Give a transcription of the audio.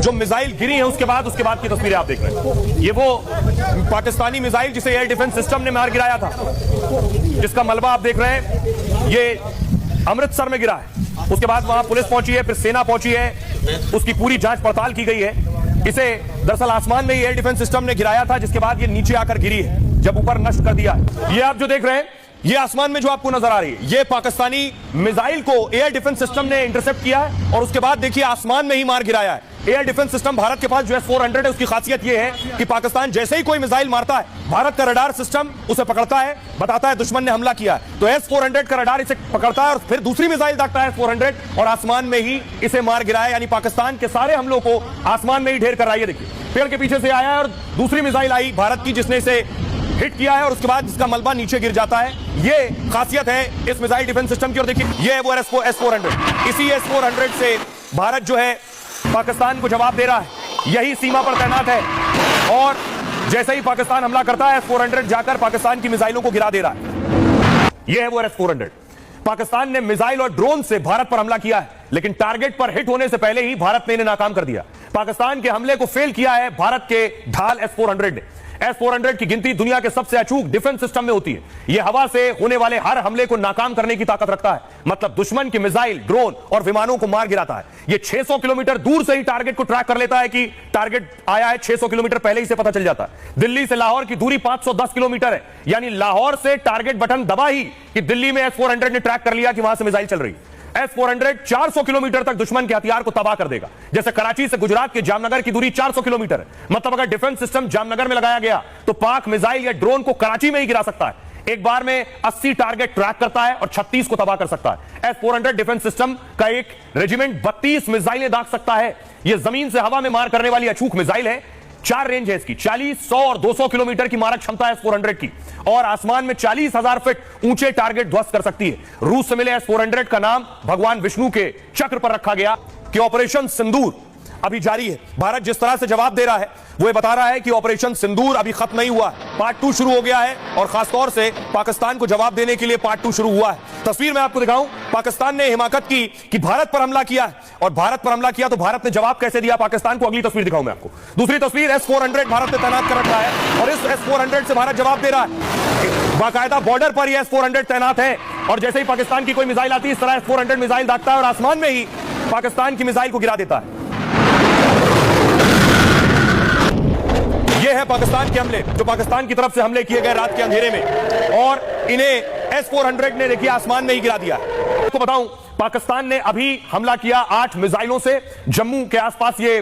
जो मिसाइल गिरी है उसके बाद की तस्वीरें आप देख रहे हैं। ये वो पाकिस्तानी मिसाइल जिसे एयर डिफेंस सिस्टम ने मार गिराया था, जिसका मलबा आप देख रहे हैं। ये अमृतसर में गिरा है, उसके बाद वहां पुलिस पहुंची है, फिर सेना पहुंची है, उसकी पूरी जांच पड़ताल की गई है। इसे दरअसल आसमान में ही एयर डिफेंस सिस्टम ने गिराया था, जिसके बाद ये नीचे आकर गिरी है, जब ऊपर नष्ट कर दिया है। ये आप जो देख रहे हैं, ये आसमान में जो आपको नजर आ रही है, ये पाकिस्तानी मिसाइल को एयर डिफेंस सिस्टम ने इंटरसेप्ट किया है और उसके बाद देखिए आसमान में ही मार गिराया है। एयर डिफेंस सिस्टम भारत के पास जो S-400 है, उसकी खासियत यह है कि पाकिस्तान जैसे ही कोई मिसाइल मारता है, भारत का रडार सिस्टम उसे पकड़ता है, बताता है दुश्मन ने हमला किया है। तो S-400 का रडार इसे पकड़ता है और फिर दूसरी मिसाइल दागता है S-400 और आसमान में ही इसे मार गिराया। यानी पाकिस्तान के सारे हमलों को आसमान में ही ढेर कर रहा है। देखिए पेड़ के पीछे से आया है और दूसरी मिसाइल आई भारत की, जिसने इसे हिट किया है और उसके बाद इसका मलबा नीचे गिर जाता है। ये खासियत है इस मिसाइल डिफेंस सिस्टम की। और देखिए ये है वो S-400। इसी S-400 से भारत जो है पाकिस्तान को जवाब दे रहा है, यही सीमा पर तैनात है और जैसे ही पाकिस्तान हमला करता है S-400 जाकर पाकिस्तान की मिसाइलों को गिरा दे रहा है। यह है वो S-400। पाकिस्तान ने मिसाइल और ड्रोन से भारत पर हमला किया है, लेकिन टारगेट पर हिट होने से पहले ही भारत ने इन्हें नाकाम कर दिया। पाकिस्तान के हमले को फेल किया है भारत के ढाल S-400 ने। S-400 की गिनती दुनिया के सबसे अचूक डिफेंस सिस्टम में होती है। यह हवा से होने वाले हर हमले को नाकाम करने की ताकत रखता है, मतलब दुश्मन की मिसाइल, ड्रोन और विमानों को मार गिराता है। यह 600 किलोमीटर दूर से ही टारगेट को ट्रैक कर लेता है कि टारगेट आया है। 600 किलोमीटर पहले ही से पता चल जाता है। दिल्ली से लाहौर की दूरी 510 किलोमीटर है, यानी लाहौर से टारगेट बटन दबा ही कि दिल्ली में S-400 ने ट्रैक कर लिया कि वहां से मिसाइल चल रही है। S-400 400 किलोमीटर तक दुश्मन के हथियार को तबाह कर देगा। जैसे कराची से गुजरात के जामनगर की दूरी 400 किलोमीटर है, मतलब अगर डिफेंस सिस्टम जामनगर में लगाया गया तो पाक मिसाइल या ड्रोन को कराची में ही गिरा सकता है। एक बार में 80 टारगेट ट्रैक करता है और 36 को तबाह कर सकता है। S-400 डिफेंस सिस्टम का एक रेजिमेंट 32 मिसाइलें दाग सकता है। यह जमीन से हवा में मार करने वाली अचूक मिसाइल है। 4 रेंज है इसकी, 40, 100 और 200 किलोमीटर की मारक क्षमता है S-400 की, और आसमान में 40,000 फीट ऊंचे टारगेट ध्वस्त कर सकती है। रूस से मिले S-400 का नाम भगवान विष्णु के चक्र पर रखा गया कि ऑपरेशन सिंदूर अभी जारी है। भारत जिस तरह से जवाब दे रहा है वो ये बता रहा है कि ऑपरेशन सिंदूर अभी खत्म नहीं हुआ, पार्ट 2 शुरू हो गया है और खासतौर से पाकिस्तान को जवाब देने के लिए पार्ट 2 शुरू हुआ है। तस्वीर मैं आपको दिखाऊं, पाकिस्तान ने हिमाकत की कि भारत पर हमला किया है, और भारत पर हमला किया तो भारत ने जवाब कैसे दिया पाकिस्तान को, अगली तस्वीर दिखाऊं मैं आपको। दूसरी तस्वीर S-400 भारत ने तैनात कर रखा है और इस S-400 से भारत जवाब दे रहा है। बाकायदा बॉर्डर पर यह S-400 तैनात है और जैसे ही पाकिस्तान की कोई मिसाइल आती है, इस तरह S-400 मिसाइल दागता है और आसमान में ही पाकिस्तान की मिसाइल को गिरा देता है। ये है पाकिस्तान के हमले, जो पाकिस्तान की तरफ से हमले किए गए रात के अंधेरे में, और इन्हें S-400 ने देखिए आसमान में ही गिरा दिया। आपको बताऊं, पाकिस्तान ने अभी हमला किया 8 मिसाइलों से। जम्मू के आसपास ये